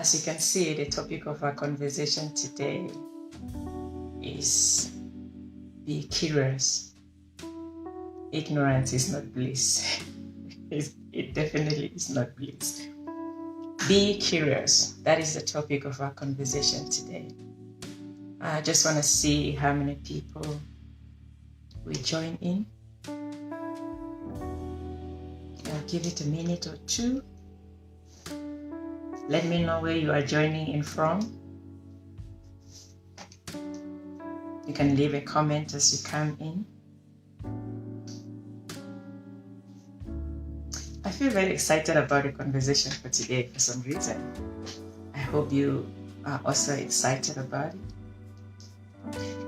As you can see, the topic of our conversation today is be curious. Ignorance is not bliss. It definitely is not bliss. Be curious. That is the topic of our conversation today. I just want to see how many people will join in. I'll give it a minute or two. Let me know where you are joining in from. You can leave a comment as you come in. I feel very excited about the conversation for today for some reason. I hope you are also excited about it.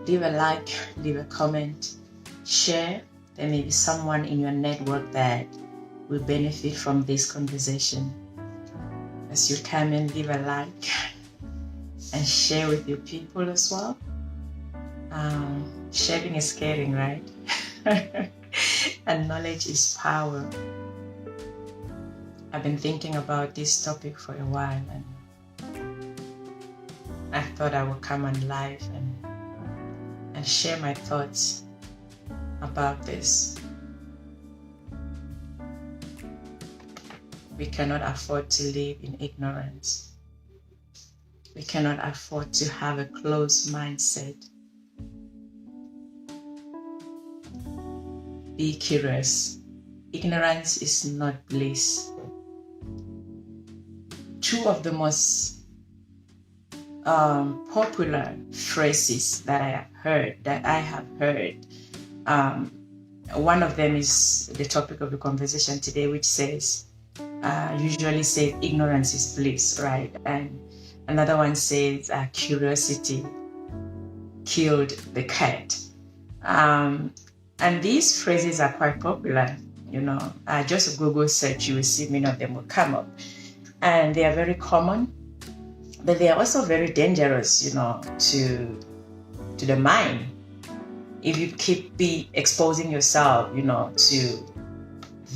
Leave a like, leave a comment, share. There may be someone in your network that will benefit from this conversation. As you come in, leave a like and share with your people as well. Sharing is caring, right? And knowledge is power. I've been thinking about this topic for a while, and I thought I would come on live and share my thoughts about this. We cannot afford to live in ignorance. We cannot afford to have a closed mindset. Be curious. Ignorance is not bliss. Two of the most popular phrases that I have heard. One of them is the topic of the conversation today, which says, usually says ignorance is bliss, right? And another one says curiosity killed the cat. And these phrases are quite popular, you know. Just a Google search, you will see many of them will come up. And they are very common, but they are also very dangerous, you know, to the mind. If you keep exposing yourself, you know, to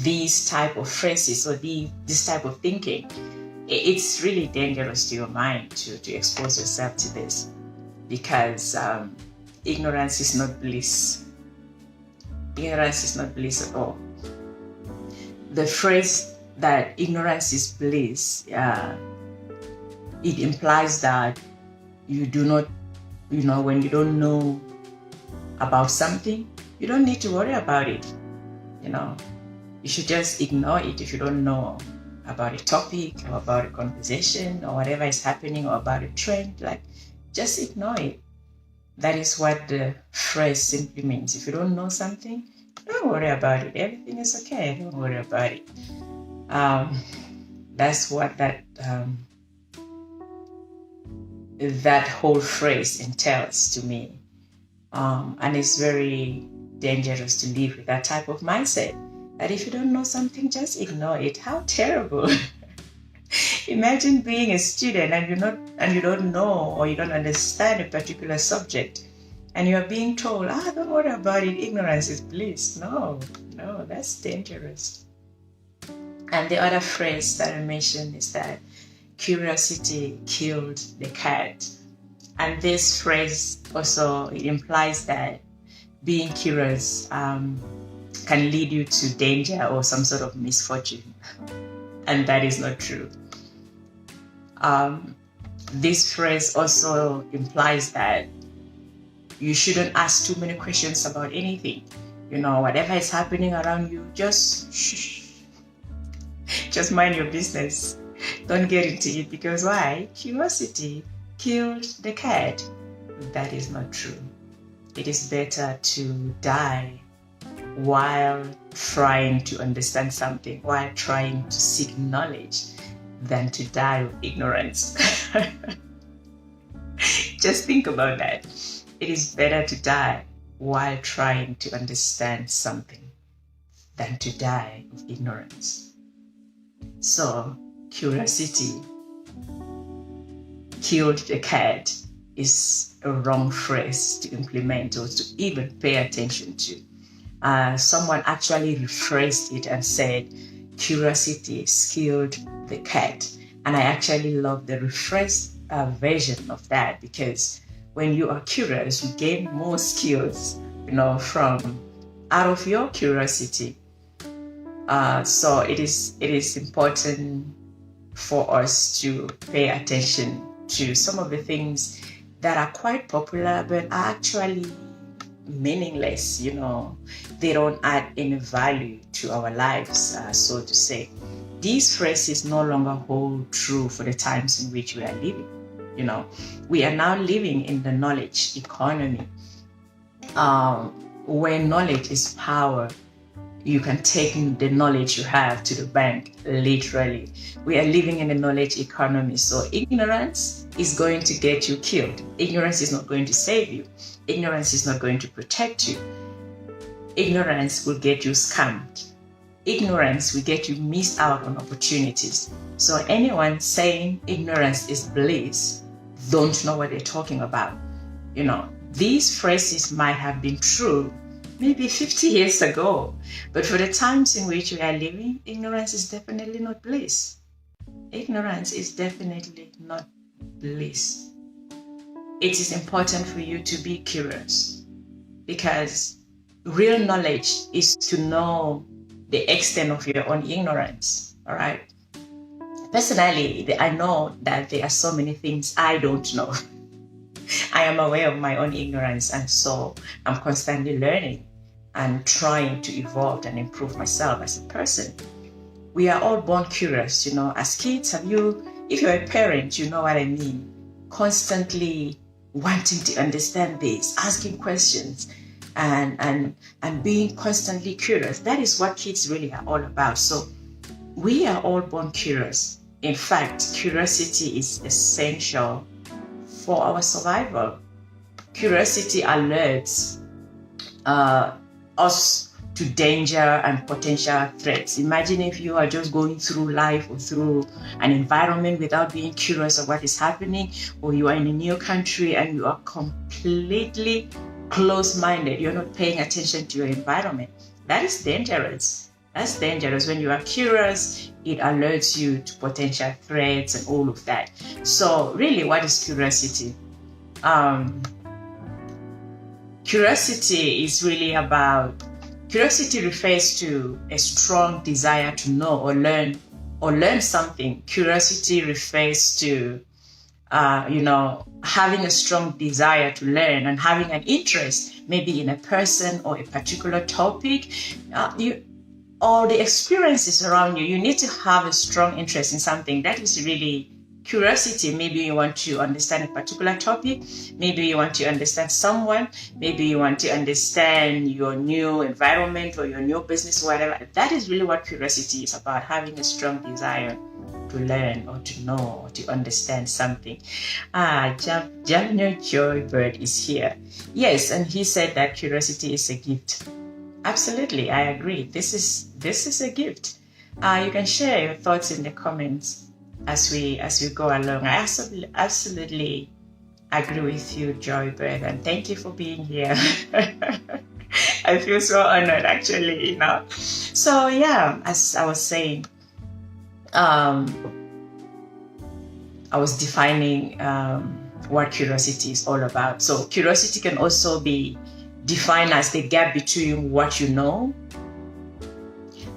these type of phrases or this type of thinking, it's really dangerous to your mind to expose yourself to this, because ignorance is not bliss. Ignorance is not bliss at all. The phrase that ignorance is bliss, it implies that you do not, you know, when you don't know about something, you don't need to worry about it. You know, you should just ignore it if you don't know about a topic or about a conversation or whatever is happening or about a trend. Like, just ignore it. That is what the phrase simply means. If you don't know something, don't worry about it. Everything is okay. Don't worry about it. That's what that whole phrase entails to me. And it's very dangerous to live with that type of mindset. That if you don't know something, just ignore it. How terrible. Imagine being a student and you don't know or you don't understand a particular subject, and you are being told, don't worry about it, ignorance is bliss. No, that's dangerous. And the other phrase that I mentioned is that curiosity killed the cat. And this phrase also, it implies that being curious can lead you to danger or some sort of misfortune. And that is not true. This phrase also implies that you shouldn't ask too many questions about anything. You know, whatever is happening around you, just shh. Just mind your business. Don't get into it, because why? Curiosity killed the cat. That is not true. It is better to die while trying to understand something, while trying to seek knowledge, than to die of ignorance. Just think about that. It is better to die while trying to understand something than to die of ignorance. So, curiosity killed the cat is a wrong phrase to implement or to even pay attention to. Someone actually rephrased it and said, curiosity killed the cat. And I actually love the refreshed version of that, because when you are curious, you gain more skills, from out of your curiosity. So it is important for us to pay attention to some of the things that are quite popular but are actually meaningless. They don't add any value to our lives, so to say. These phrases no longer hold true for the times in which we are living. We are now living in the knowledge economy, where knowledge is power. You can take the knowledge you have to the bank, literally. We are living in a knowledge economy, so ignorance is going to get you killed. Ignorance is not going to save you. Ignorance is not going to protect you. Ignorance will get you scammed. Ignorance will get you missed out on opportunities. So anyone saying ignorance is bliss don't know what they're talking about. These phrases might have been true maybe 50 years ago, but for the times in which we are living, ignorance is definitely not bliss. Ignorance is definitely not bliss. It is important for you to be curious, because real knowledge is to know the extent of your own ignorance. All right. Personally, I know that there are so many things I don't know. I am aware of my own ignorance, and so I'm constantly learning and trying to evolve and improve myself as a person. We are all born curious, as kids. If you're a parent, you know what I mean. Constantly wanting to understand this, asking questions, and being constantly curious. That is what kids really are all about. So we are all born curious. In fact, curiosity is essential for our survival. Curiosity alerts us to danger and potential threats. Imagine if you are just going through life or through an environment without being curious of what is happening, or you are in a new country and you are completely close-minded. You're not paying attention to your environment. That is dangerous. That's dangerous. When you are curious, it alerts you to potential threats and all of that. So really, what is curiosity? Curiosity is really curiosity refers to a strong desire to know or learn something. Curiosity refers to, having a strong desire to learn and having an interest, maybe in a person or a particular topic, or the experiences around you. You need to have a strong interest in something. That is really curiosity. Maybe you want to understand a particular topic. Maybe you want to understand someone. Maybe you want to understand your new environment or your new business, whatever. That is really what curiosity is about, having a strong desire to learn or to know or to understand something. Javner Joybird is here. Yes, and he said that curiosity is a gift. Absolutely, I agree. This is a gift. You can share your thoughts in the comments as we go along. I absolutely agree with you, Joybird, and thank you for being here. I feel so honored, actually. So yeah, as I was saying, I was defining what curiosity is all about. So curiosity can also be defined as the gap between what you know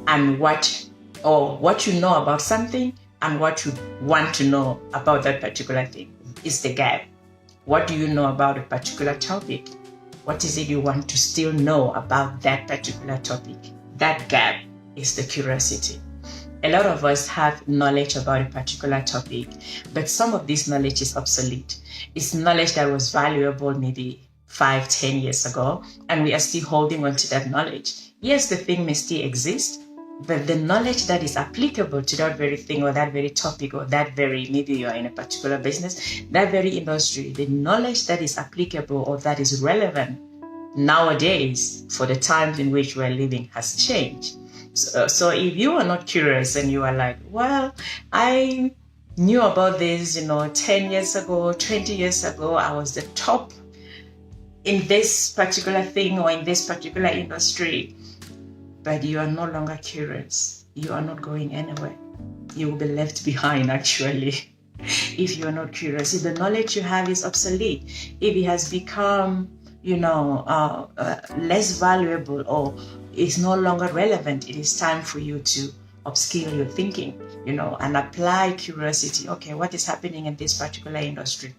and what you know about something and what you want to know about that particular thing. Is the gap. What do you know about a particular topic? What is it you want to still know about that particular topic? That gap is the curiosity. A lot of us have knowledge about a particular topic, but some of this knowledge is obsolete. It's knowledge that was valuable maybe 5-10 years ago, and we are still holding on to that knowledge. Yes, the thing may still exist, but the knowledge that is applicable to that very thing or that very topic or that very, maybe you're in a particular business, that very industry, the knowledge that is applicable or that is relevant nowadays for the times in which we're living has changed. So if you are not curious and you are like, well, I knew about this, 10 years ago, 20 years ago, I was the top in this particular thing or in this particular industry, but you are no longer curious, you are not going anywhere. you will be left behind actually. If you're not curious, if the knowledge you have is obsolete, if it has become, less valuable or is no longer relevant, it is time for you to upskill your thinking, and apply curiosity. Okay, what is happening in this particular industry?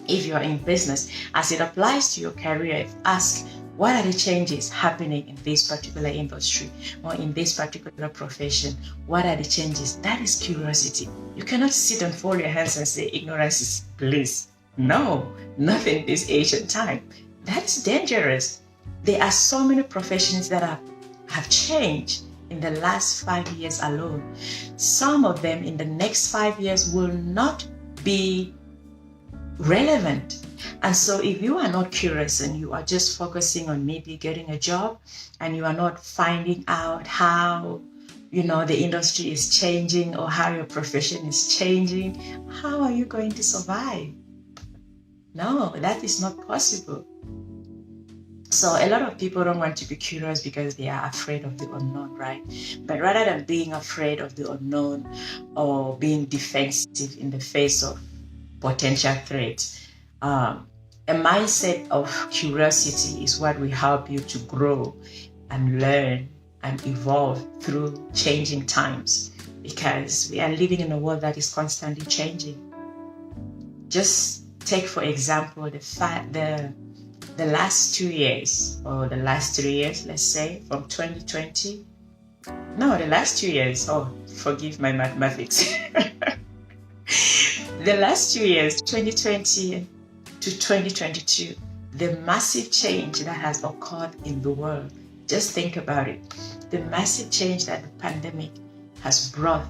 If you're in business, as it applies to your career, ask, what are the changes happening in this particular industry or in this particular profession? What are the changes? That is curiosity. You cannot sit and fold your hands and say ignorance is bliss. No, not in this ancient time. That's dangerous. There are so many professions that have changed in the last 5 years alone. Some of them in the next 5 years will not be relevant. And so if you are not curious and you are just focusing on maybe getting a job and you are not finding out how, the industry is changing or how your profession is changing, how are you going to survive? No, that is not possible. So a lot of people don't want to be curious because they are afraid of the unknown, right? But rather than being afraid of the unknown or being defensive in the face of potential threats, a mindset of curiosity is what will help you to grow and learn and evolve through changing times, because we are living in a world that is constantly changing. Just take, for example, the last 2 years or the last 3 years, let's say, from 2020. No, the last 2 years. Oh, forgive my mathematics. The last 2 years, 2020 to 2022, the massive change that has occurred in the world. Just think about it. The massive change that the pandemic has brought,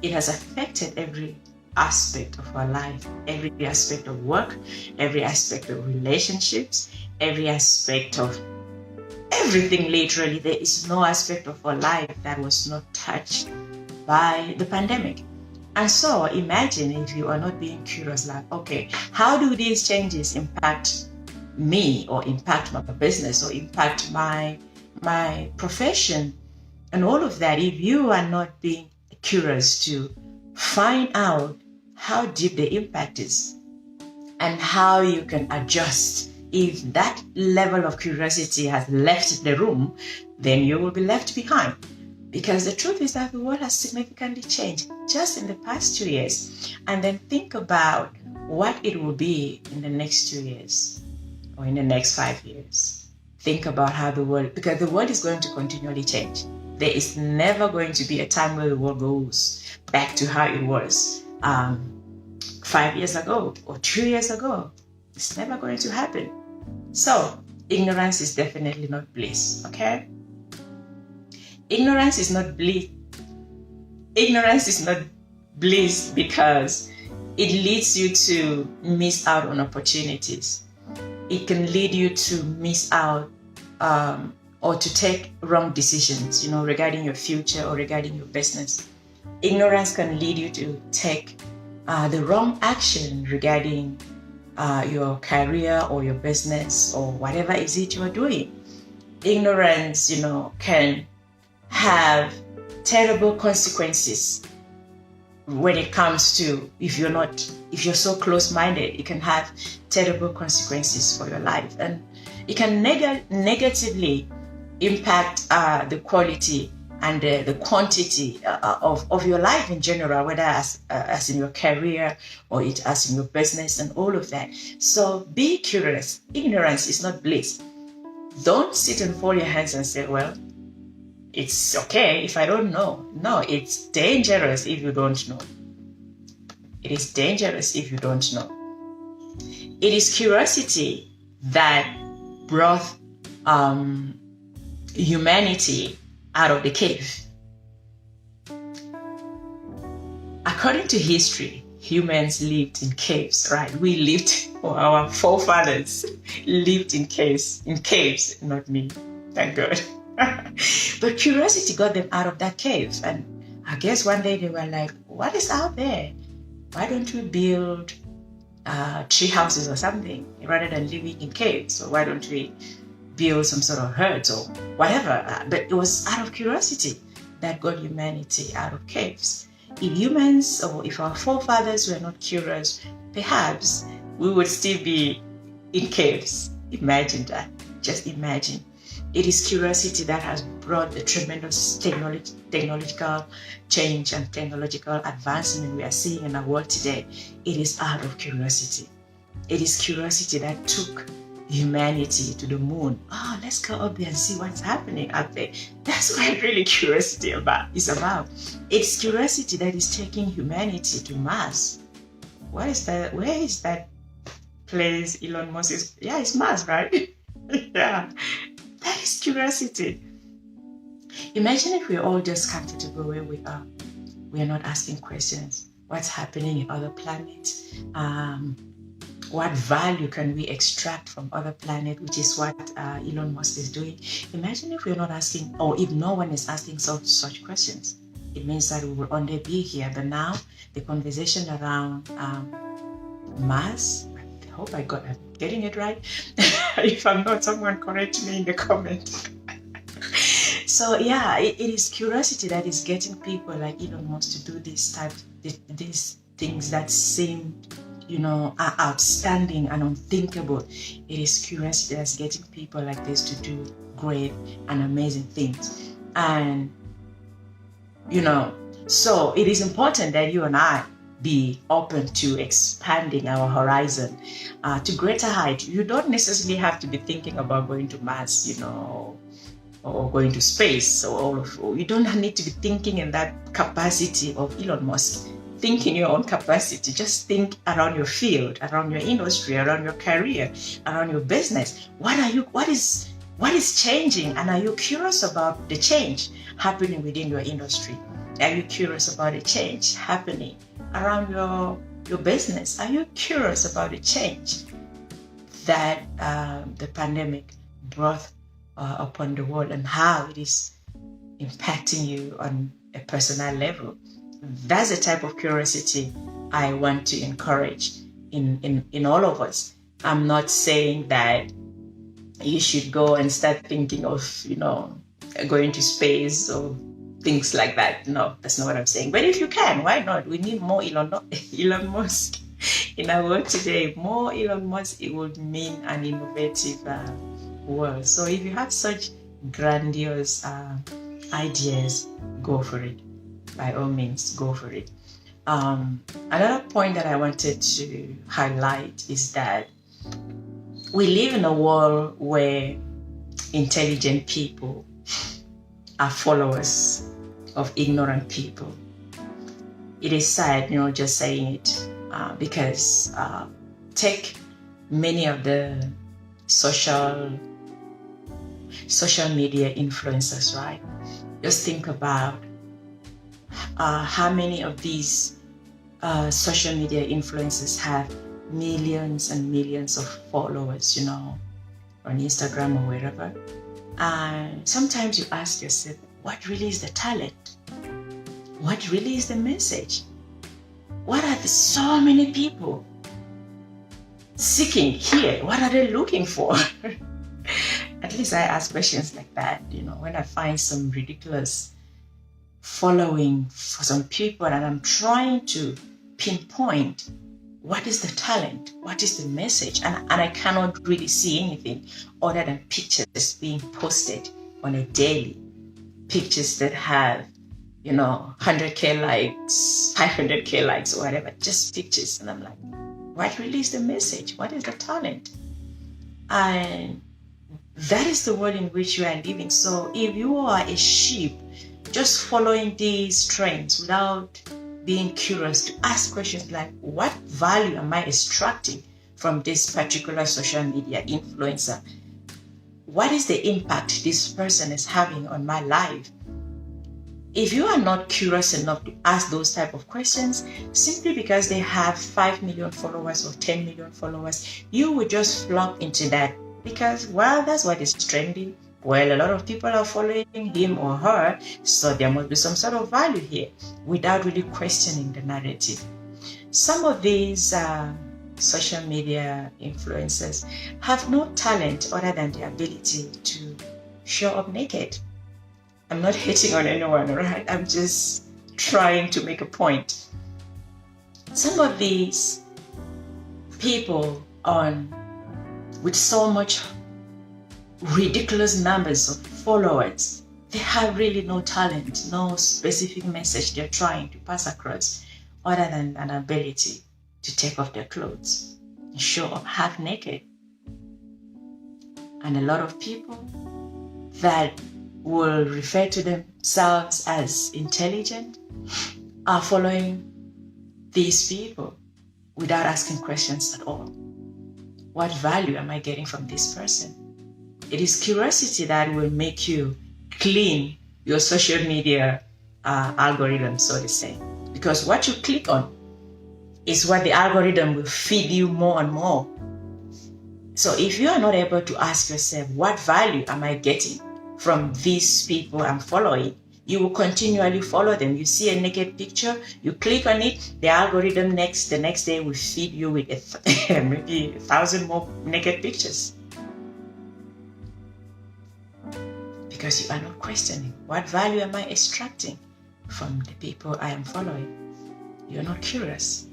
it has affected every aspect of our life, every aspect of work, every aspect of relationships, every aspect of everything. Literally, there is no aspect of our life that was not touched by the pandemic. And so imagine if you are not being curious, like, okay, how do these changes impact me or impact my business or impact my profession and all of that? If you are not being curious to find out how deep the impact is and how you can adjust, if that level of curiosity has left the room, then you will be left behind. Because the truth is that the world has significantly changed just in the past 2 years. And then think about what it will be in the next 2 years or in the next 5 years. Think about how the world, because the world is going to continually change. There is never going to be a time where the world goes back to how it was 5 years ago or 2 years ago. It's never going to happen. So ignorance is definitely not bliss, okay? Ignorance is not bliss. Ignorance is not bliss because it leads you to miss out on opportunities. It can lead you to miss out or to take wrong decisions, regarding your future or regarding your business. Ignorance can lead you to take the wrong action regarding your career or your business or whatever is it you are doing. Ignorance, can have terrible consequences when it comes to, if you're so close-minded, it can have terrible consequences for your life, and it can negatively impact the quality and the quantity of your life in general, whether as in your career or as in your business and all of that. So be curious. Ignorance is not bliss. Don't sit and fold your hands and say, well, it's okay if I don't know. No, it's dangerous if you don't know. It is dangerous if you don't know. It is curiosity that brought humanity out of the cave. According to history, humans lived in caves, right? We lived, or our forefathers lived in caves, not me, thank God. But curiosity got them out of that cave. And I guess one day they were like, what is out there? Why don't we build tree houses or something rather than living in caves? So why don't we build some sort of huts or whatever? But it was out of curiosity. that got humanity out of caves. If humans, or if our forefathers were not curious, perhaps we would still be in caves. Imagine that. Just imagine. It is curiosity that has brought the tremendous technological change and technological advancement we are seeing in our world today. It is out of curiosity. It is curiosity that took humanity to the moon. Oh, let's go up there and see what's happening up there. That's what really curiosity is about. It's curiosity that is taking humanity to Mars. What is that? Where is that place Elon Musk is? Yeah, it's Mars, right? Yeah, that is curiosity. Imagine if we're all just comfortable where we are. We are not asking questions. What's happening in other planets? What value can we extract from other planets, which is what Elon Musk is doing. Imagine if we're not asking, or if no one is asking such questions. It means that we will only be here. But now, the conversation around Mars, I hope I'm getting it right. If I'm not, someone correct me in the comment. So yeah, it is curiosity that is getting people like Elon Musk to do these things that seem, are outstanding and unthinkable. It is curiosity that's getting people like this to do great and amazing things. And, so it is important that you and I be open to expanding our horizon to greater height. You don't necessarily have to be thinking about going to Mars, or going to space. You don't need to be thinking in that capacity of Elon Musk. Think in your own capacity. Just think around your field, around your industry, around your career, around your business. What is changing? And are you curious about the change happening within your industry? Are you curious about the change happening around your business? Are you curious about the change that the pandemic brought upon the world and how it is impacting you on a personal level? That's the type of curiosity I want to encourage in all of us. I'm not saying that you should go and start thinking of, going to space or things like that. No, that's not what I'm saying. But if you can, why not? We need more Elon Musk in our world today. More Elon Musk, it would mean an innovative world. So if you have such grandiose ideas, go for it. By all means, go for it. Another point that I wanted to highlight is that we live in a world where intelligent people are followers of ignorant people. It is sad, just saying it, because take many of the social media influencers, right? Just think about how many of these social media influencers have millions and millions of followers, on Instagram or wherever. And sometimes you ask yourself, what really is the talent? What really is the message? What are so many people seeking here? What are they looking for? At least I ask questions like that, when I find some ridiculous following for some people and I'm trying to pinpoint what is the talent, what is the message, and I cannot really see anything other than pictures being posted on a daily. Pictures that have, 100k likes, 500k likes, or whatever, just pictures. And I'm like, what really is the message? What is the talent? And that is the world in which you are living. So if you are a sheep just following these trends without being curious to ask questions like, what value am I extracting from this particular social media influencer? What is the impact this person is having on my life? If you are not curious enough to ask those type of questions, simply because they have 5 million followers or 10 million followers, you would just flop into that because, well, that's what is trending. Well, a lot of people are following him or her, so there must be some sort of value here, without really questioning the narrative. Some of these social media influencers have no talent other than the ability to show up naked. I'm not hating on anyone, right? I'm just trying to make a point. Some of these people with so much ridiculous numbers of followers, they have really no talent, no specific message they're trying to pass across other than an ability to take off their clothes and show up half naked. And a lot of people that will refer to themselves as intelligent are following these people without asking questions at all. What value am I getting from this person? It is curiosity that will make you clean your social media algorithm, so to say. Because what you click on is what the algorithm will feed you more and more. So if you are not able to ask yourself, what value am I getting from these people I'm following, you will continually follow them. You see a naked picture, you click on it, the algorithm the next day will feed you with maybe 1,000 more naked pictures. Because you are not questioning, what value am I extracting from the people I am following? You're not curious.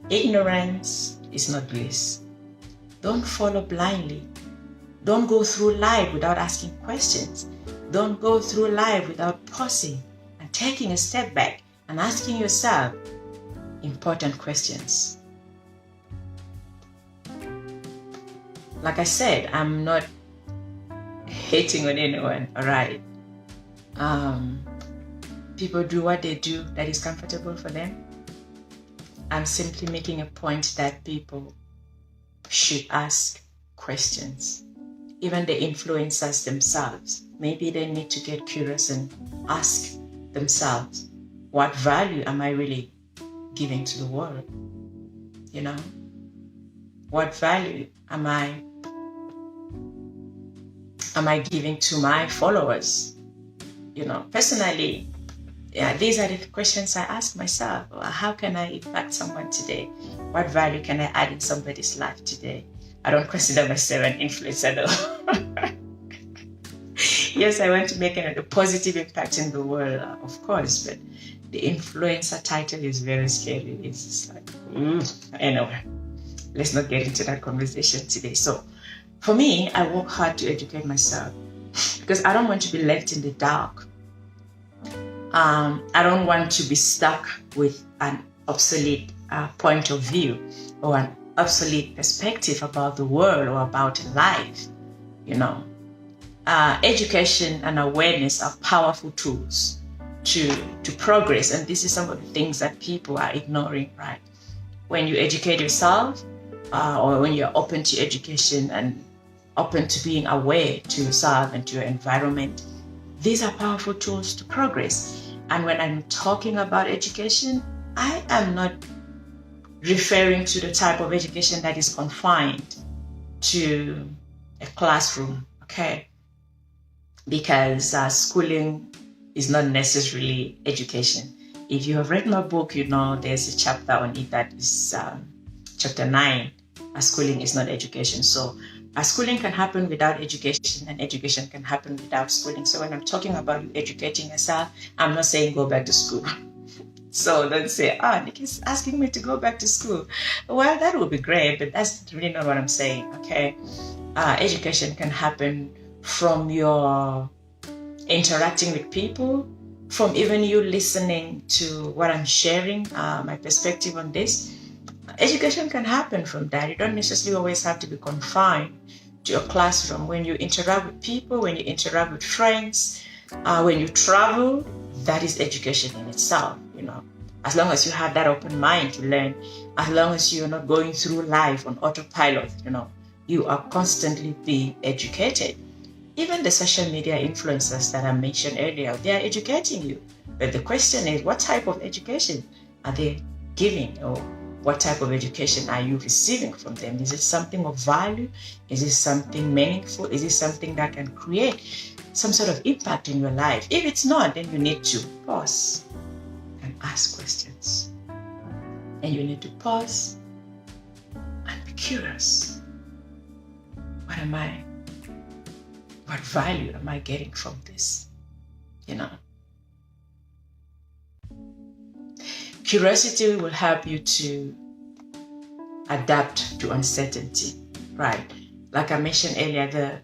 Ignorance is not bliss. Don't follow blindly. Don't go through life without asking questions. Don't go through life without pausing and taking a step back and asking yourself important questions. Like I said, I'm not hating on anyone, all right? People do what they do that is comfortable for them. I'm simply making a point that people should ask questions. Even the influencers themselves, maybe they need to get curious and ask themselves, what value am I really giving to the world? You know, what value am I giving to my followers? You know, personally, these are the questions I ask myself. How can I impact someone today? What value can I add in somebody's life today? I don't consider myself an influencer though. Yes, I want to make a positive impact in the world, of course, but the influencer title is very scary. It's just like, anyway, let's not get into that conversation today. So for me, I work hard to educate myself because I don't want to be left in the dark. I don't want to be stuck with an obsolete point of view or an obsolete perspective about the world or about life. You know, education and awareness are powerful tools to progress, and this is some of the things that people are ignoring, right? When you educate yourself, or when you're open to education and open to being aware to yourself and to your environment, these are powerful tools to progress. And when I'm talking about education, I am not referring to the type of education that is confined to a classroom, okay? Because schooling is not necessarily education. If you have read my book, you know there's a chapter on it that is chapter 9, schooling is not education. So schooling can happen without education, and education can happen without schooling. So when I'm talking about educating yourself, I'm not saying go back to school. So don't say, Nick is asking me to go back to school. Well, that would be great, but that's really not what I'm saying, okay? Education can happen from your interacting with people, from even you listening to what I'm sharing, my perspective on this. Education can happen from that. You don't necessarily always have to be confined to a classroom. When you interact with people, when you interact with friends, when you travel, that is education in itself, you know. As long as you have that open mind to learn, as long as you're not going through life on autopilot, you know, you are constantly being educated. Even the social media influencers that I mentioned earlier, they are educating you. But the question is, what type of education are they giving, or what type of education are you receiving from them? Is it something of value? Is it something meaningful? Is it something that can create some sort of impact in your life? If it's not, then you need to pause and ask questions. And you need to pause and be curious. What value am I getting from this? you know. Curiosity will help you to adapt to uncertainty, right? Like I mentioned earlier,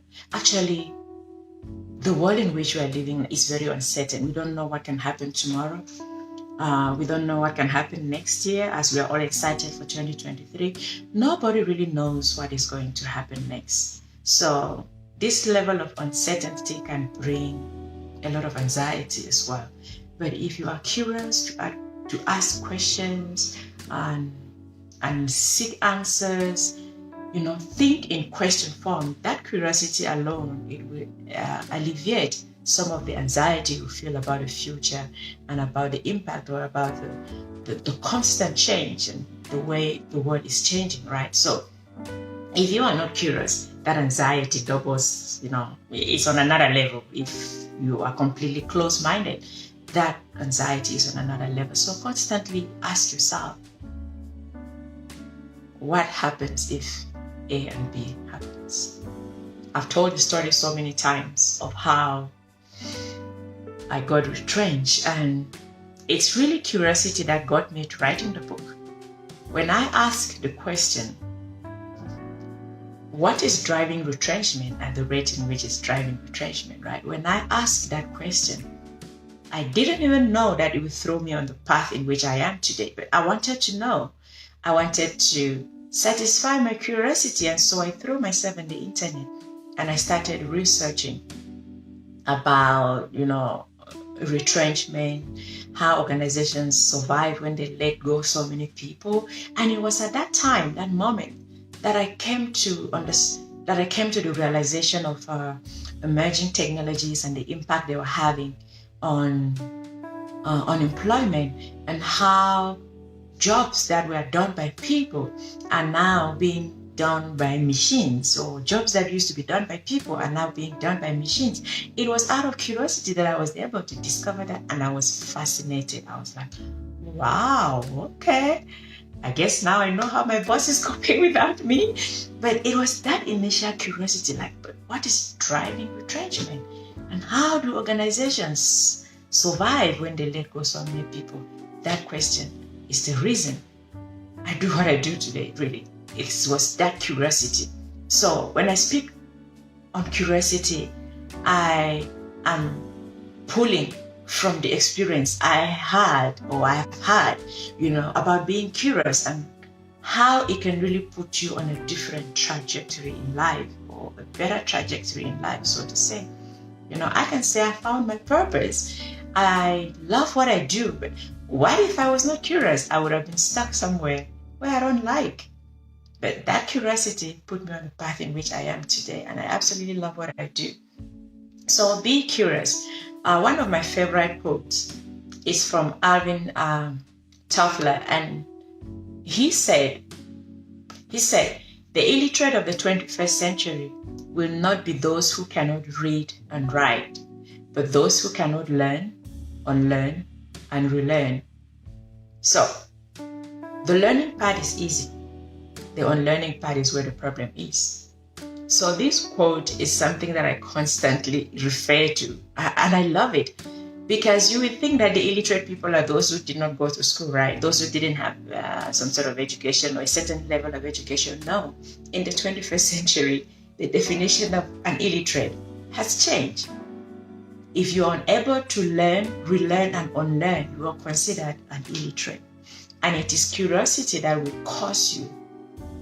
the world in which we are living is very uncertain. We don't know what can happen tomorrow. We don't know what can happen next year, as we are all excited for 2023. Nobody really knows what is going to happen next. So this level of uncertainty can bring a lot of anxiety as well. But if you are curious to ask questions and seek answers, you know, think in question form, that curiosity alone, it will alleviate some of the anxiety you feel about the future and about the impact or about the constant change and the way the world is changing, right? So if you are not curious, that anxiety doubles, you know, it's on another level. If you are completely closed-minded, that anxiety is on another level. So constantly ask yourself, what happens if A and B happens? I've told the story so many times of how I got retrenched, and it's really curiosity that got me to writing the book. When I asked the question, what is driving retrenchment and the rate in which it's driving retrenchment, right? When I asked that question, I didn't even know that it would throw me on the path in which I am today, but I wanted to know. I wanted to satisfy my curiosity, and so I threw myself on the internet and I started researching about, you know, retrenchment, how organizations survive when they let go so many people. And it was at that time, that moment, that I came to the realization of emerging technologies and the impact they were having on unemployment, and how jobs that were done by people are now being done by machines, or jobs that used to be done by people are now being done by machines. It was out of curiosity that I was able to discover that, and I was fascinated. I was like, wow, okay. I guess now I know how my boss is coping without me. But it was that initial curiosity, like, but what is driving retrenchment? And how do organizations survive when they let go so many people? That question is the reason I do what I do today, really. It was that curiosity. So when I speak on curiosity, I am pulling from the experience I have had, you know, about being curious and how it can really put you on a different trajectory in life, or a better trajectory in life, so to say. You know, I can say I found my purpose. I love what I do, but what if I was not curious? I would have been stuck somewhere where I don't like. But that curiosity put me on the path in which I am today, and I absolutely love what I do. So be curious. One of my favorite quotes is from Alvin Toffler, and he said, the illiterate of the 21st century will not be those who cannot read and write, but those who cannot learn, unlearn, and relearn. So the learning part is easy. The unlearning part is where the problem is. So this quote is something that I constantly refer to, and I love it, because you would think that the illiterate people are those who did not go to school, right? Those who didn't have some sort of education or a certain level of education. No, in the 21st century, the definition of an illiterate has changed. If you are unable to learn, relearn, and unlearn, you are considered an illiterate. And it is curiosity that will cause you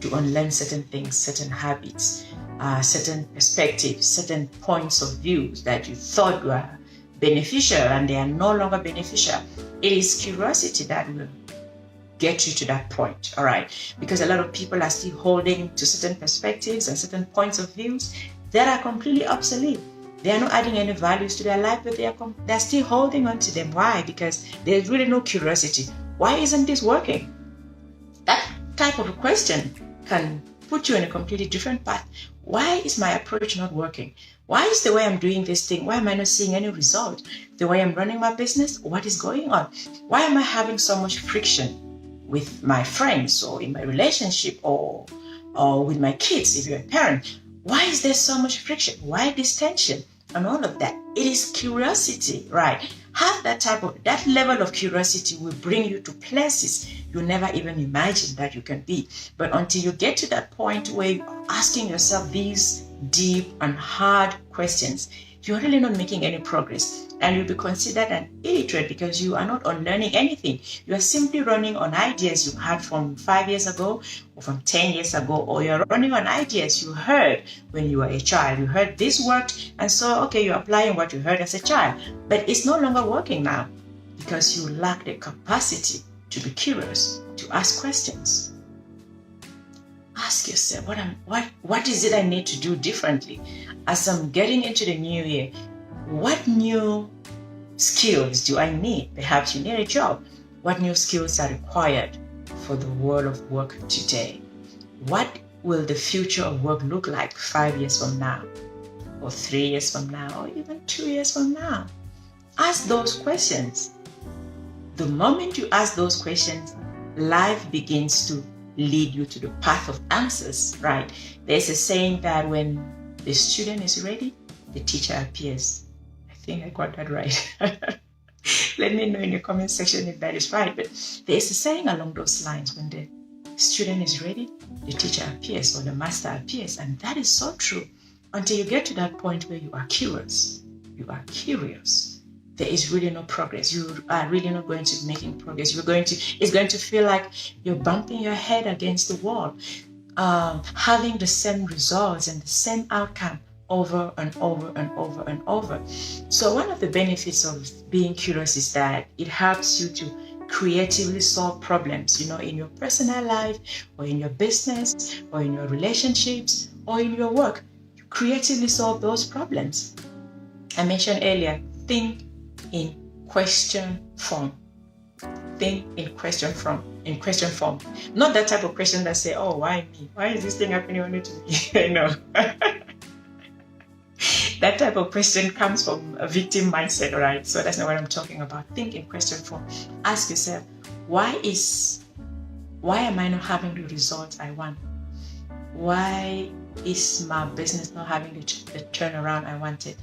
to unlearn certain things, certain habits, certain perspectives, certain points of views that you thought were beneficial and they are no longer beneficial. It is curiosity that will get you to that point, all right? Because a lot of people are still holding to certain perspectives and certain points of views that are completely obsolete. They are not adding any values to their life, but they're still holding on to them. Why? Because there's really no curiosity. Why isn't this working? That type of a question can put you in a completely different path. Why is my approach not working? Why is the way I'm doing this thing, why am I not seeing any result? The way I'm running my business, what is going on? Why am I having so much friction with my friends, or in my relationship, or with my kids if you're a parent? Why is there so much friction? Why this tension? And all of that. It is curiosity, right? Have that level of curiosity will bring you to places you never even imagined that you can be. But until you get to that point where you're asking yourself these deep and hard questions, you're really not making any progress, and you'll be considered an illiterate because you are not unlearning anything. You are simply running on ideas you had from 5 years ago or from 10 years ago, or you're running on ideas you heard when you were a child. You heard this worked, and so, okay, you're applying what you heard as a child, but it's no longer working now because you lack the capacity to be curious, to ask questions. Ask yourself, what is it I need to do differently? As I'm getting into the new year, what new skills do I need? Perhaps you need a job. What new skills are required for the world of work today? What will the future of work look like 5 years from now, or 3 years from now, or even 2 years from now? Ask those questions. The moment you ask those questions, life begins to lead you to the path of answers, right? There's a saying that when the student is ready, the teacher appears. I think I got that right. Let me know in the comment section if that is right. But there's a saying along those lines: when the student is ready, the teacher appears, or the master appears. And that is so true. Until you get to that point where you are curious, there is really no progress. You are really not going to be making progress. It's going to feel like you're bumping your head against the wall, having the same results and the same outcome over and over and over and over. So one of the benefits of being curious is that it helps you to creatively solve problems, in your personal life, or in your business, or in your relationships, or in your work. You creatively solve those problems. I mentioned earlier, think in question form. Think in question form. Not that type of question that say, oh, why me? Why is this thing happening only to me? No. That type of question comes from a victim mindset, right? So that's not what I'm talking about. Think in question form. Ask yourself, why am I not having the results I want? Why is my business not having the turnaround I wanted?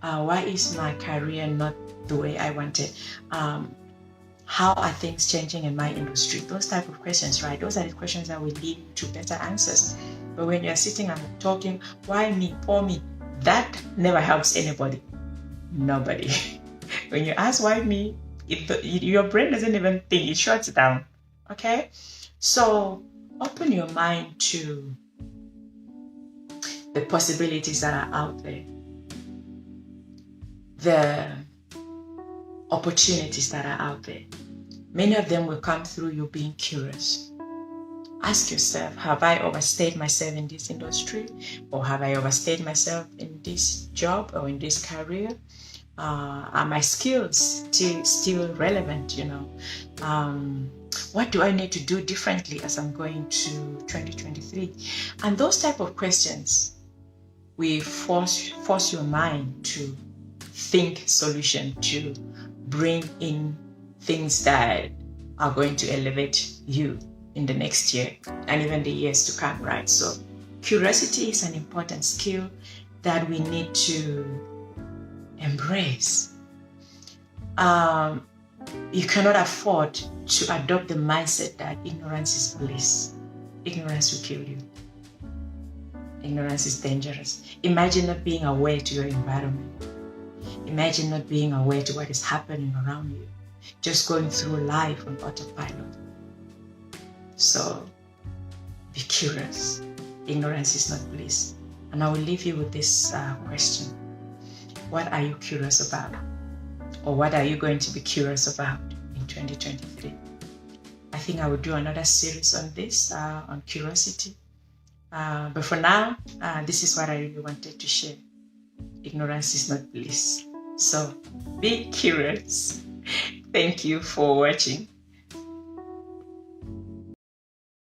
Why is my career not the way I wanted? How are things changing in my industry? Those type of questions, right? Those are the questions that will lead you to better answers. But when you're sitting and talking, why me, poor me, that never helps anybody. Nobody. When you ask why me, your brain doesn't even think, it shuts down. Okay? So open your mind to the possibilities that are out there, the opportunities that are out there. Many of them will come through you being curious. Ask yourself, have I overstayed myself in this industry? Or have I overstayed myself in this job or in this career? Are my skills still relevant, What do I need to do differently as I'm going to 2023? And those type of questions will force your mind to think solution, to bring in things that are going to elevate you in the next year and even the years to come, right? So curiosity is an important skill that we need to embrace. You cannot afford to adopt the mindset that ignorance is bliss. Ignorance will kill you. Ignorance is dangerous. Imagine not being aware to your environment. Imagine not being aware to what is happening around you. Just going through life on autopilot. So, be curious. Ignorance is not bliss. And I will leave you with this question. What are you curious about? Or what are you going to be curious about in 2023? I think I will do another series on this, on curiosity. But for now, this is what I really wanted to share. Ignorance is not bliss. So, be curious. Thank you for watching.